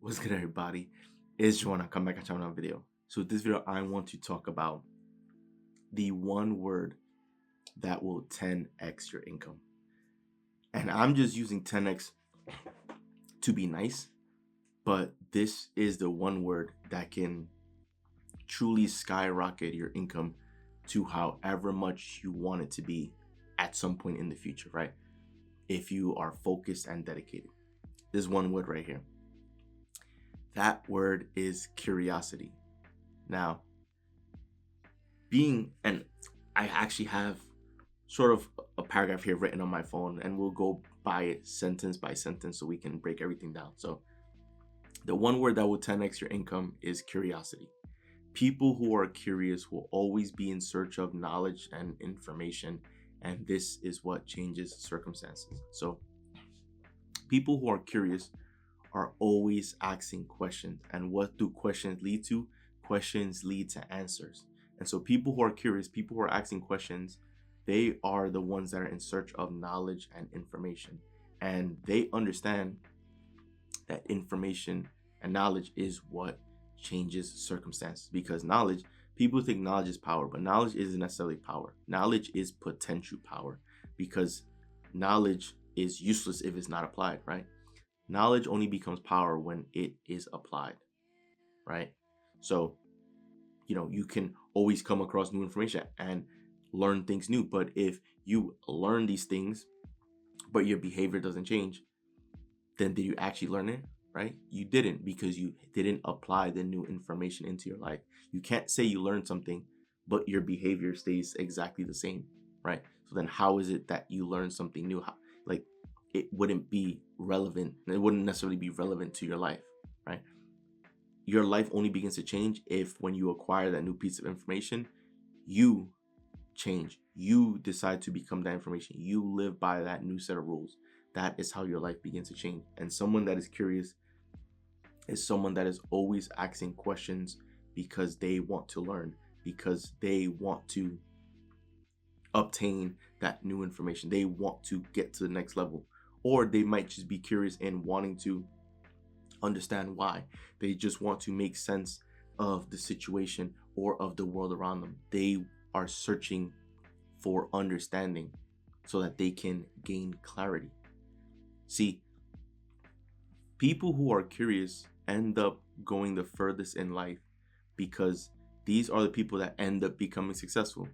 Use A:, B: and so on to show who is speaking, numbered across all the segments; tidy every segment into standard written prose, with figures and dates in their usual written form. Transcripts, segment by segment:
A: What's good, everybody? It's Joanna. Come back and check another video. So with this video, I want to talk about the one word that will 10x your income. And I'm just using 10x to be nice, but this is the one word that can truly skyrocket your income to however much you want it to be at some point in the future, right? If you are focused and dedicated. This one word right here. That word is curiosity. Now, and I actually have sort of a paragraph here written on my phone, and we'll go by it sentence by sentence so we can break everything down. So, the one word that will 10x your income is curiosity. People who are curious will always be in search of knowledge and information, and this is what changes circumstances. So, people who are curious are always asking questions. And what do questions lead to? Questions lead to answers. And so people who are curious, people who are asking questions, they are the ones that are in search of knowledge and information. And they understand that information and knowledge is what changes circumstances. Because people think knowledge is power, but knowledge isn't necessarily power. Knowledge is potential power, because knowledge is useless if it's not applied, right? Knowledge only becomes power when it is applied, right? So, you can always come across new information and learn things new. But if you learn these things, but your behavior doesn't change, then did you actually learn it, right? You didn't, because you didn't apply the new information into your life. You can't say you learned something, but your behavior stays exactly the same, right? So then how is it that you learn something new? It wouldn't be relevant. It wouldn't necessarily be relevant to your life, right? Your life only begins to change if, when you acquire that new piece of information, you change. You decide to become that information. You live by that new set of rules. That is how your life begins to change. And someone that is curious is someone that is always asking questions because they want to learn, because they want to obtain that new information. They want to get to the next level. Or they might just be curious and wanting to understand why. They just want to make sense of the situation or of the world around them. They are searching for understanding so that they can gain clarity. See, people who are curious end up going the furthest in life, because these are the people that end up becoming successful.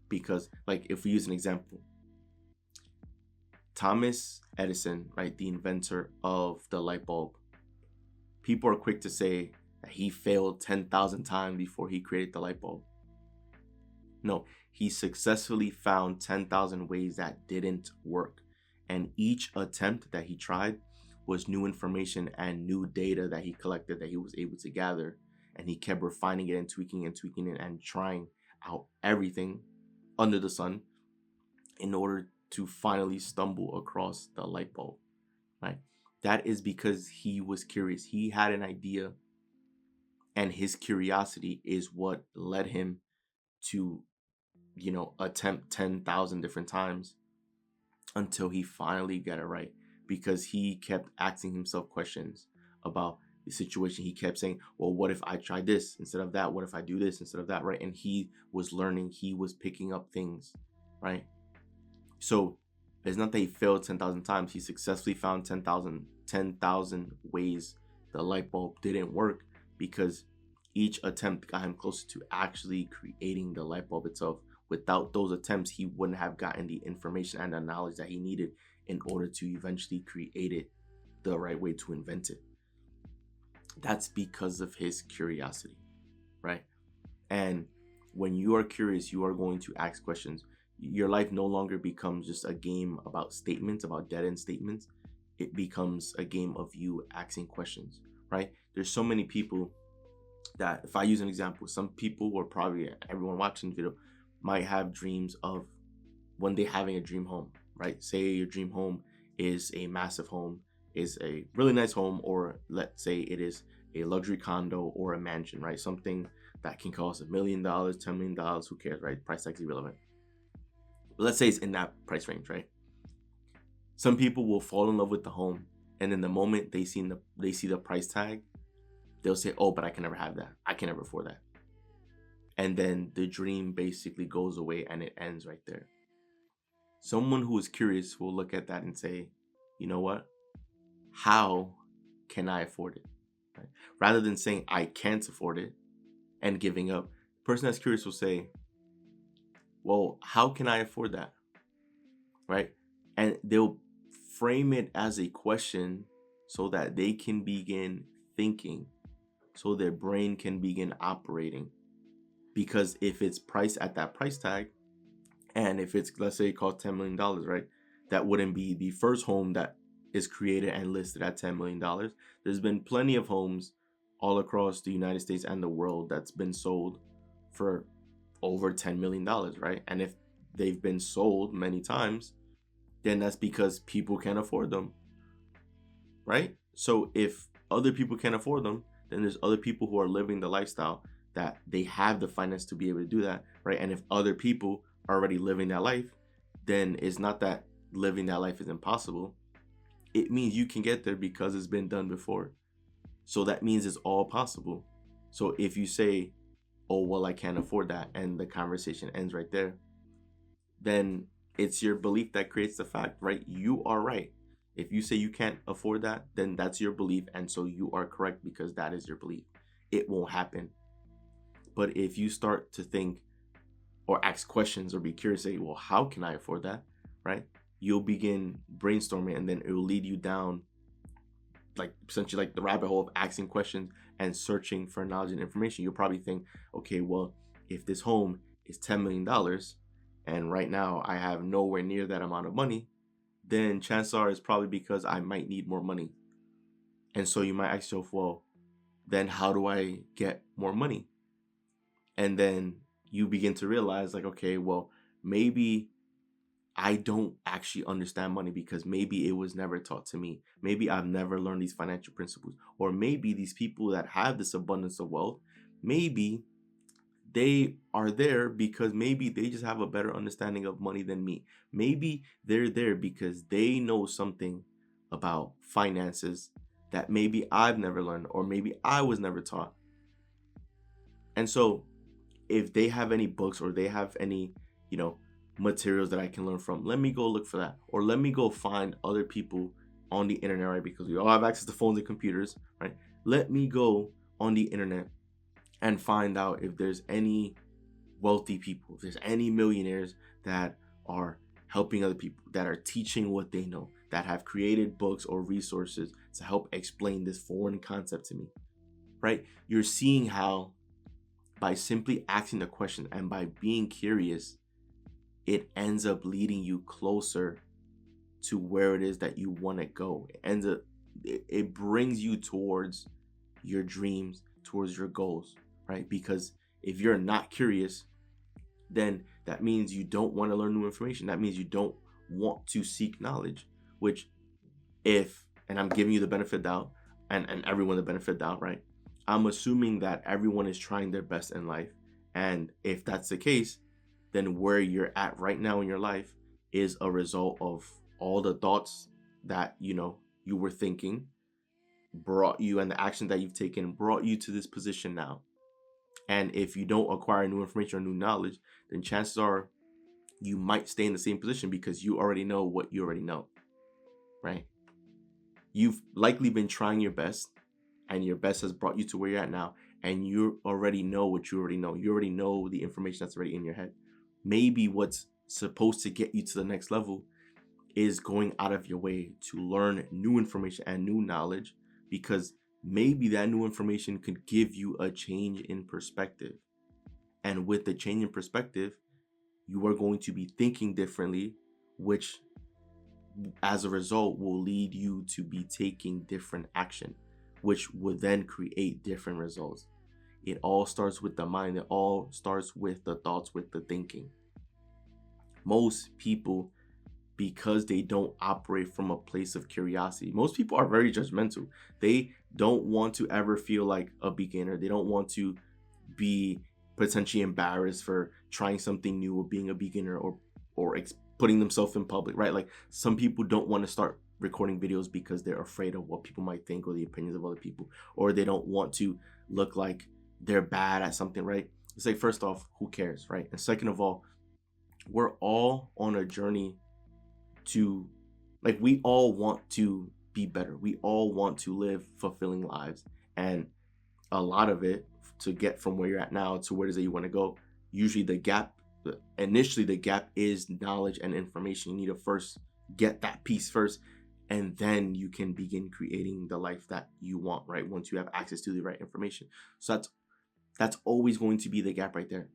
A: Because, like, if we use an example, Thomas Edison, right, the inventor of the light bulb, people are quick to say that he failed 10,000 times before he created the light bulb. No, he successfully found 10,000 ways that didn't work. And each attempt that he tried was new information and new data that he collected, that he was able to gather. And he kept refining it and tweaking it and trying out everything under the sun in order to finally stumble across the light bulb, right? That is because he was curious. He had an idea, and his curiosity is what led him to, attempt 10,000 different times until he finally got it right, because he kept asking himself questions about the situation. He kept saying, well, what if I try this instead of that? What if I do this instead of that, right? And he was learning, he was picking up things, right? So it's not that he failed 10,000 times. He successfully found 10,000 ways the light bulb didn't work, because each attempt got him closer to actually creating the light bulb itself. Without those attempts, he wouldn't have gotten the information and the knowledge that he needed in order to eventually create it the right way, to invent it. That's because of his curiosity, right? And when you are curious, you are going to ask questions. Your life no longer becomes just a game about statements, about dead-end statements. It becomes a game of you asking questions, right? There's so many people that, if I use an example, some people, or probably everyone watching the video, might have dreams of one day having a dream home, right? Say your dream home is a massive home, is a really nice home, or let's say it is a luxury condo or a mansion, right? Something that can cost $1 million, $10 million, who cares, right? Price tag is irrelevant. But let's say it's in that price range, right? Some people will fall in love with the home, and then the moment they see the price tag, they'll say, oh, but I can never have that. I can never afford that. And then the dream basically goes away and it ends right there. Someone who is curious will look at that and say, you know what? How can I afford it? Right? Rather than saying I can't afford it and giving up, the person that's curious will say, well, how can I afford that? Right? And they'll frame it as a question so that they can begin thinking, so their brain can begin operating. Because if it's priced at that price tag, and if it's, let's say it costs $10 million, right? That wouldn't be the first home that is created and listed at $10 million. There's been plenty of homes all across the United States and the world that's been sold for over $10 million, right? And if they've been sold many times, then that's because people can't afford them, right? So if other people can't afford them, then there's other people who are living the lifestyle that they have the finance to be able to do that, right? And if other people are already living that life, then it's not that living that life is impossible. It means you can get there because it's been done before. So that means it's all possible. So if you say, oh, well, I can't afford that, and the conversation ends right there, then it's your belief that creates the fact, right? You are right. If you say you can't afford that, then that's your belief. And so you are correct because that is your belief. It won't happen. But if you start to think or ask questions or be curious, say, well, how can I afford that? Right? You'll begin brainstorming, and then it will lead you down like essentially like the rabbit hole of asking questions and searching for knowledge and information. You'll probably think, okay, well, if this home is $10 million and right now I have nowhere near that amount of money, then chances are it's probably because I might need more money. And so you might ask yourself, well, then how do I get more money? And then you begin to realize, like, okay, well, maybe I don't actually understand money because maybe it was never taught to me. Maybe I've never learned these financial principles. Or maybe these people that have this abundance of wealth, maybe they are there because maybe they just have a better understanding of money than me. Maybe they're there because they know something about finances that maybe I've never learned or maybe I was never taught. And so if they have any books or they have any, materials that I can learn from, let me go look for that. Or let me go find other people on the internet, right? Because we all have access to phones and computers, right? Let me go on the internet and find out if there's any wealthy people, if there's any millionaires that are helping other people, that are teaching what they know, that have created books or resources to help explain this foreign concept to me, right? You're seeing how by simply asking the question and by being curious, it ends up leading you closer to where it is that you want to go. It brings you towards your dreams, towards your goals, right? Because if you're not curious, then that means you don't want to learn new information. That means you don't want to seek knowledge, which and I'm giving you the benefit of doubt and everyone the benefit of doubt, right? I'm assuming that everyone is trying their best in life. And if that's the case, then where you're at right now in your life is a result of all the thoughts that, you were thinking brought you, and the action that you've taken brought you to this position now. And if you don't acquire new information or new knowledge, then chances are you might stay in the same position because you already know what you already know, right? You've likely been trying your best, and your best has brought you to where you're at now, and you already know what you already know. You already know the information that's already in your head. Maybe what's supposed to get you to the next level is going out of your way to learn new information and new knowledge, because maybe that new information could give you a change in perspective. And with the change in perspective, you are going to be thinking differently, which as a result will lead you to be taking different action, which would then create different results. It all starts with the mind. It all starts with the thoughts, with the thinking. Most people, because they don't operate from a place of curiosity, most people are very judgmental. They don't want to ever feel like a beginner. They don't want to be potentially embarrassed for trying something new or being a beginner or putting themselves in public, right? Like some people don't want to start recording videos because they're afraid of what people might think or the opinions of other people, or they don't want to look like they're bad at something, right? It's like, first off, who cares, right? And second of all, we're all on a journey to, like, we all want to be better. We all want to live fulfilling lives. And a lot of it, to get from where you're at now to where it is that you want to go, usually initially the gap is knowledge and information. You need to first get that piece first, and then you can begin creating the life that you want, right? Once you have access to the right information. So that's always going to be the gap right there.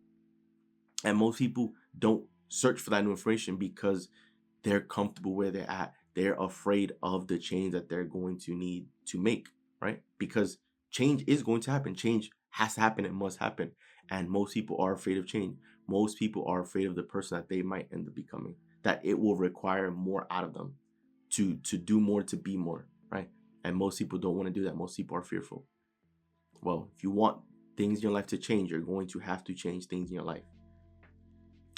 A: And most people don't search for that new information because they're comfortable where they're at. They're afraid of the change that they're going to need to make, right? Because change is going to happen. Change has to happen. It must happen. And most people are afraid of change. Most people are afraid of the person that they might end up becoming, that it will require more out of them to do more, to be more, right? And most people don't want to do that. Most people are fearful. Well, if you want things in your life to change, you're going to have to change things in your life.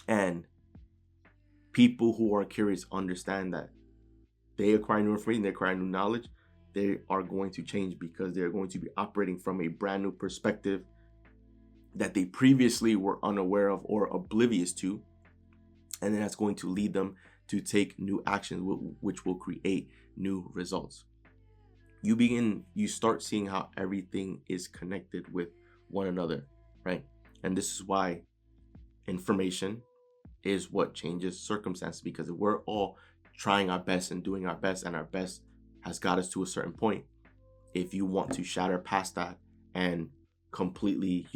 A: And people who are curious understand that they acquire new information, they acquire new knowledge, they are going to change because they're going to be operating from a brand new perspective that they previously were unaware of or oblivious to. And then that's going to lead them to take new actions, which will create new results. You start seeing how everything is connected with one another, right? And this is why information is what changes circumstances, because we're all trying our best and doing our best, and our best has got us to a certain point. If you want to shatter past that and completely,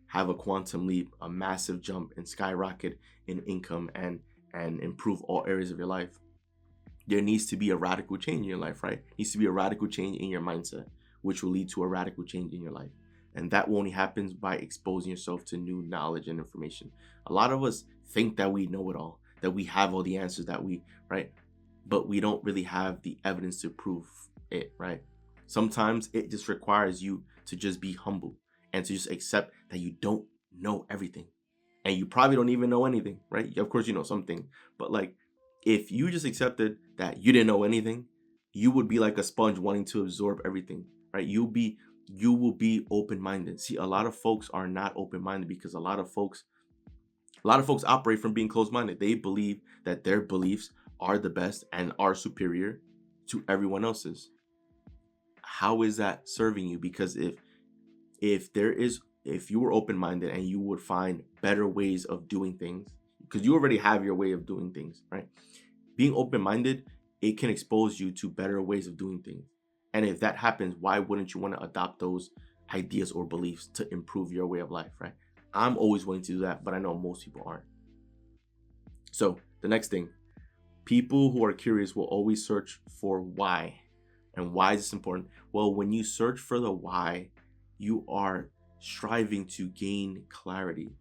A: have a quantum leap, a massive jump and skyrocket in income and improve all areas of your life, there needs to be a radical change in your life, right? It needs to be a radical change in your mindset, which will lead to a radical change in your life. And that only happens by exposing yourself to new knowledge and information. A lot of us think that we know it all, that we have all the answers, right? But we don't really have the evidence to prove it, right? Sometimes it just requires you to just be humble and to just accept that you don't know everything. And you probably don't even know anything, right? Of course, you know something. But like, if you just accepted that you didn't know anything, you would be like a sponge wanting to absorb everything, right? You will be open-minded. See, a lot of folks are not open-minded because a lot of folks operate from being closed-minded. They believe that their beliefs are the best and are superior to everyone else's. How is that serving you? Because if you were open-minded and you would find better ways of doing things, because you already have your way of doing things, right? Being open-minded, it can expose you to better ways of doing things. And if that happens, why wouldn't you want to adopt those ideas or beliefs to improve your way of life, right? I'm always willing to do that, but I know most people aren't. So the next thing, people who are curious will always search for why. And why is this important? Well, when you search for the why, you are striving to gain clarity,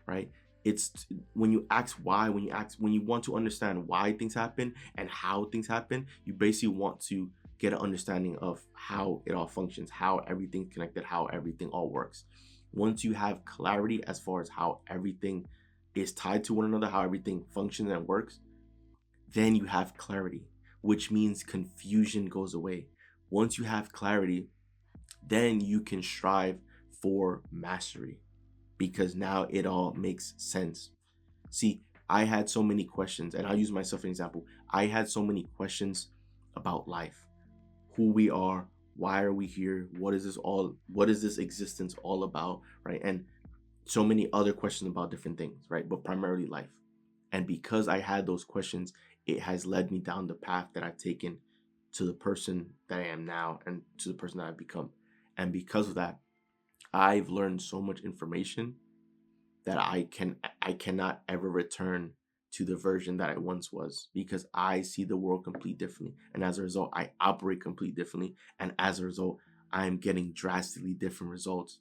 A: right? It's when you ask why, when you want to understand why things happen and how things happen, you basically want to get an understanding of how it all functions, how everything's connected, how everything all works. Once you have clarity as far as how everything is tied to one another, how everything functions and works, then you have clarity, which means confusion goes away. Once you have clarity, then you can strive for mastery, because now it all makes sense. See, I had so many questions, and I'll use myself as an example. I had so many questions about life, who we are, why are we here, what is this existence all about, right? And so many other questions about different things, right? But primarily life. And because I had those questions, it has led me down the path that I've taken to the person that I am now and to the person that I've become. And because of that, I've learned so much information that I cannot ever return to the version that I once was, because I see the world completely differently. And as a result, I operate completely differently. And as a result, I am getting drastically different results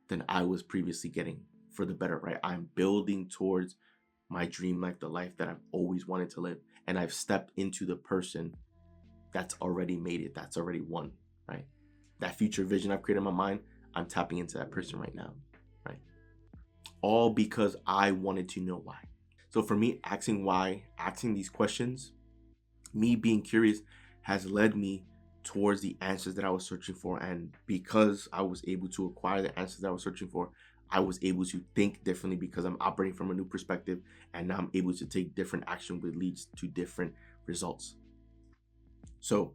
A: than I was previously getting, for the better, right? I'm building towards my dream life, the life that I've always wanted to live. And I've stepped into the person that's already made it, that's already won, right? That future vision I've created in my mind, I'm tapping into that person right now, right? All because I wanted to know why. So for me, asking why, asking these questions, me being curious, has led me towards the answers that I was searching for. And because I was able to acquire the answers that I was searching for, I was able to think differently because I'm operating from a new perspective, and now I'm able to take different action, which leads to different results. So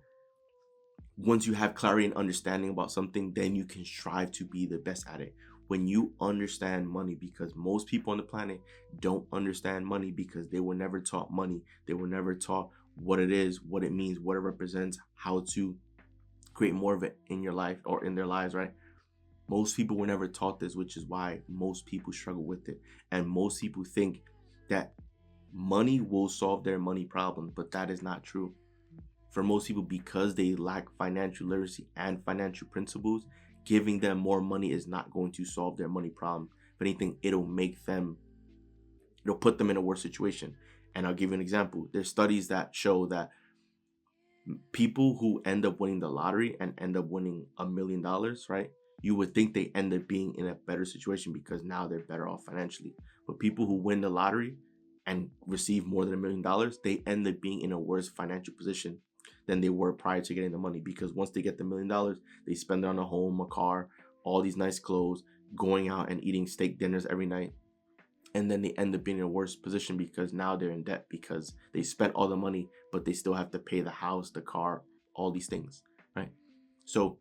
A: once you have clarity and understanding about something, then you can strive to be the best at it. When you understand money, because most people on the planet don't understand money because they were never taught money. They were never taught what it is, what it means, what it represents, how to create more of it in your life or in their lives, right? Most people were never taught this, which is why most people struggle with it. And most people think that money will solve their money problem, but that is not true. For most people, because they lack financial literacy and financial principles, giving them more money is not going to solve their money problem. If anything, it'll put them in a worse situation. And I'll give you an example. There's studies that show that people who end up winning the lottery and end up winning $1 million, right? You would think they end up being in a better situation because now they're better off financially. But people who win the lottery and receive more than $1 million, they end up being in a worse financial position than they were prior to getting the money, because once they get the $1 million, they spend it on a home, a car, all these nice clothes, going out and eating steak dinners every night. And then they end up being in a worse position because now they're in debt because they spent all the money, but they still have to pay the house, the car, all these things, right? So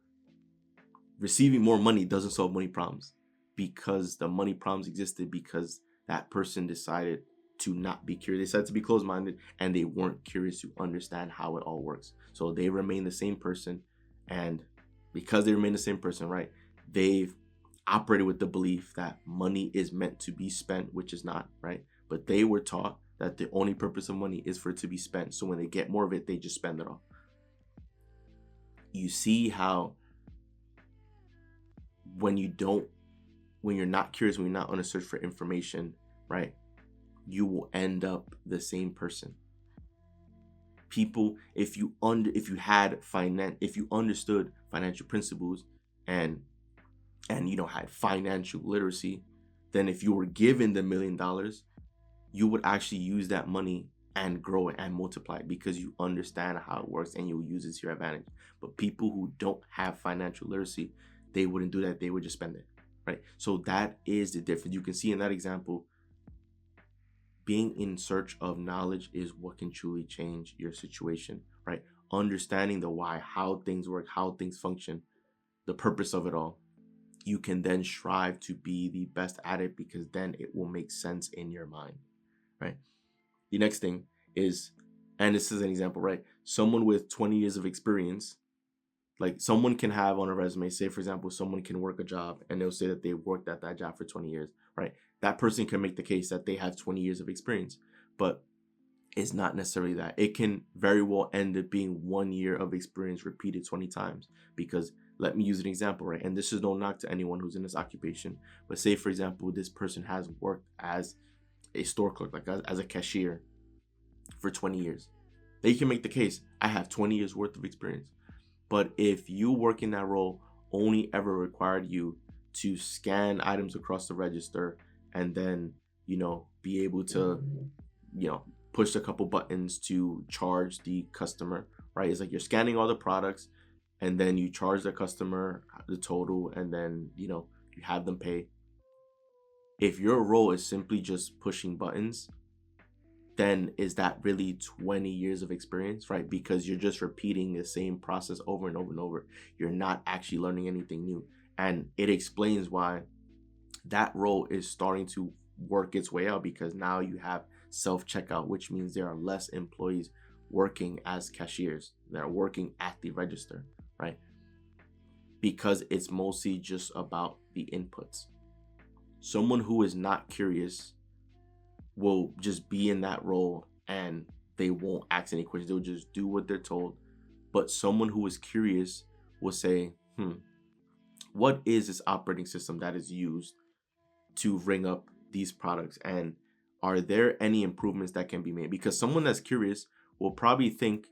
A: receiving more money doesn't solve money problems, because the money problems existed because that person decided to not be curious. They decided to be closed-minded, and they weren't curious to understand how it all works. So they remain the same person, and because they remain the same person, right, they've operated with the belief that money is meant to be spent, which is not, right? But they were taught that the only purpose of money is for it to be spent. So when they get more of it, they just spend it all. You see how when you're not curious, when you're not on a search for information, right, you will end up the same person. People, if you understood financial principles and had financial literacy, then if you were given the $1 million, you would actually use that money and grow it and multiply it because you understand how it works and you'll use it to your advantage. But people who don't have financial literacy, they wouldn't do that. They would just spend it, right? So that is the difference. You can see in that example, being in search of knowledge is what can truly change your situation, right? Understanding the why, how things work, how things function, the purpose of it all. You can then strive to be the best at it because then it will make sense in your mind, right? The next thing is, and this is an example, right? Someone with 20 years of experience, like someone can have on a resume, say for example, someone can work a job and they'll say that they worked at that job for 20 years, right? That person can make the case that they have 20 years of experience, but it's not necessarily that. It can very well end up being 1 year of experience repeated 20 times, because let me use an example, right? And this is no knock to anyone who's in this occupation, but say for example, this person has worked as a store clerk, like as a cashier for 20 years. They can make the case, I have 20 years worth of experience. But if you work in that role only ever required you to scan items across the register and then, be able to, push a couple buttons to charge the customer, right? It's like you're scanning all the products and then you charge the customer the total and then, you have them pay. If your role is simply just pushing buttons, then is that really 20 years of experience, right? Because you're just repeating the same process over and over and over. You're not actually learning anything new. And it explains why that role is starting to work its way out, because now you have self-checkout, which means there are less employees working as cashiers that are working at the register, right? Because it's mostly just about the inputs. Someone who is not curious will just be in that role and they won't ask any questions. They'll just do what they're told. But someone who is curious will say, what is this operating system that is used to ring up these products? And are there any improvements that can be made? Because someone that's curious will probably think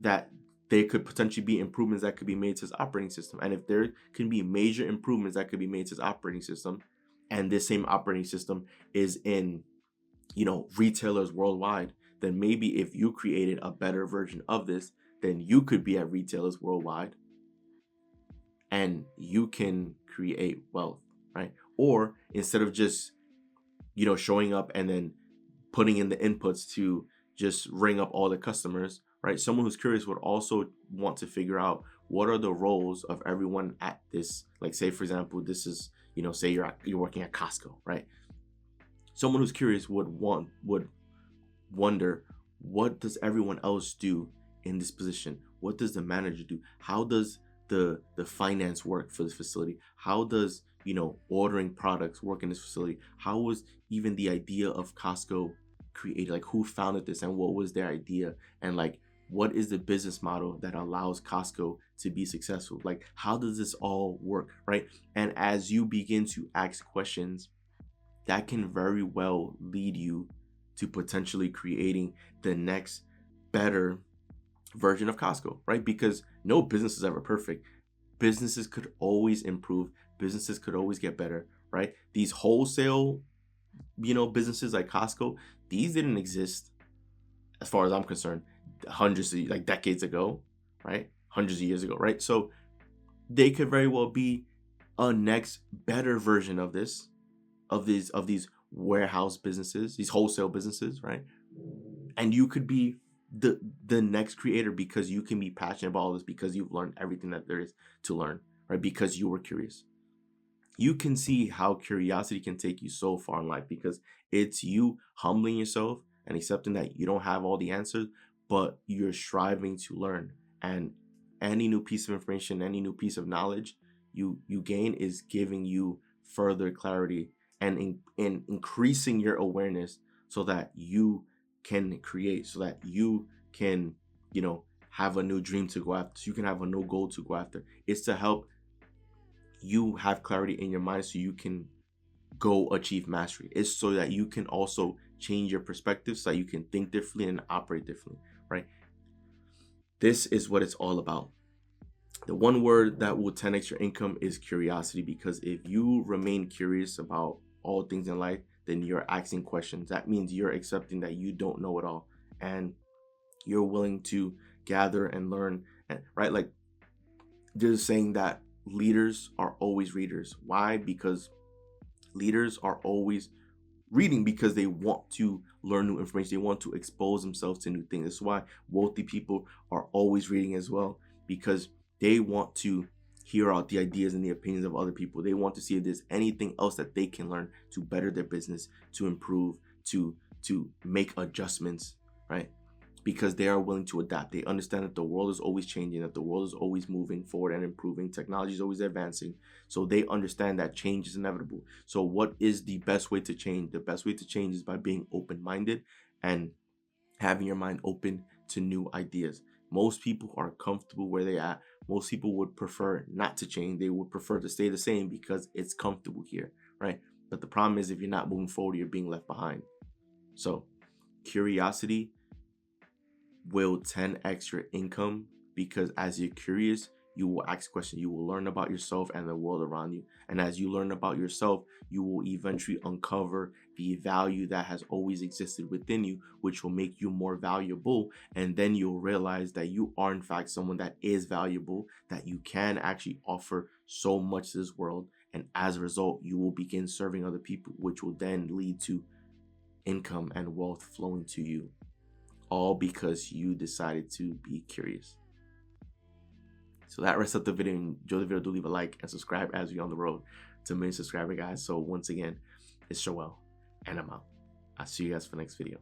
A: that there could potentially be improvements that could be made to his operating system. And if there can be major improvements that could be made to his operating system, and this same operating system is in retailers worldwide, then maybe if you created a better version of this, then you could be at retailers worldwide and you can create wealth, right? Or instead of just, showing up and then putting in the inputs to just ring up all the customers, right? Someone who's curious would also want to figure out what are the roles of everyone at this. Like, say for example, this is, say you're working at Costco, right? Someone who's curious would wonder, what does everyone else do in this position? What does the manager do? How does the finance work for this facility? How does ordering products work in this facility? How was even the idea of Costco created? Like, who founded this and what was their idea? And like, what is the business model that allows Costco to be successful? Like, how does this all work, right? And as you begin to ask questions, that can very well lead you to potentially creating the next better version of Costco, right? Because no business is ever perfect. Businesses could always improve. Businesses could always get better, right? These wholesale, businesses like Costco, these didn't exist, as far as I'm concerned, decades ago, right? Hundreds of years ago, right? So they could very well be a next better version of this, of these warehouse businesses, these wholesale businesses, right? And you could be the next creator because you can be passionate about all this, because you've learned everything that there is to learn, right? Because you were curious. You can see how curiosity can take you so far in life, because it's you humbling yourself and accepting that you don't have all the answers, but you're striving to learn. And any new piece of information, any new piece of knowledge you gain is giving you further clarity and in increasing your awareness, so that you can create, so that you can, have a new dream to go after, so you can have a new goal to go after. It's to help you have clarity in your mind so you can go achieve mastery. It's so that you can also change your perspective, so that you can think differently and operate differently, right? This is what it's all about. The one word that will 10x your income is curiosity, because if you remain curious about all things in life, then you're asking questions. That means you're accepting that you don't know it all, and you're willing to gather and learn, and right? Like, there's saying that leaders are always readers. Why? Because leaders are always reading, because they want to learn new information. They want to expose themselves to new things. That's why wealthy people are always reading as well, because they want to hear out the ideas and the opinions of other people. They want to see if there's anything else that they can learn to better their business, to improve, to make adjustments, right? Because they are willing to adapt. They understand that the world is always changing, that the world is always moving forward and improving. Technology is always advancing. So they understand that change is inevitable. So what is the best way to change? The best way to change is by being open-minded and having your mind open to new ideas. Most people are comfortable where they are. Most people would prefer not to change. They would prefer to stay the same because it's comfortable here, right? But the problem is, if you're not moving forward, you're being left behind. So curiosity will 10x your income, because as you're curious, you will ask questions, you will learn about yourself and the world around you. And as you learn about yourself, you will eventually uncover the value that has always existed within you, which will make you more valuable. And then you'll realize that you are in fact someone that is valuable, that you can actually offer so much to this world. And as a result, you will begin serving other people, which will then lead to income and wealth flowing to you, all because you decided to be curious. So that wraps up the video. Enjoy the video. Do leave a like and subscribe as we're on the road to 1 million subscriber, guys. So once again, it's Joel, and I'm out. I'll see you guys for the next video.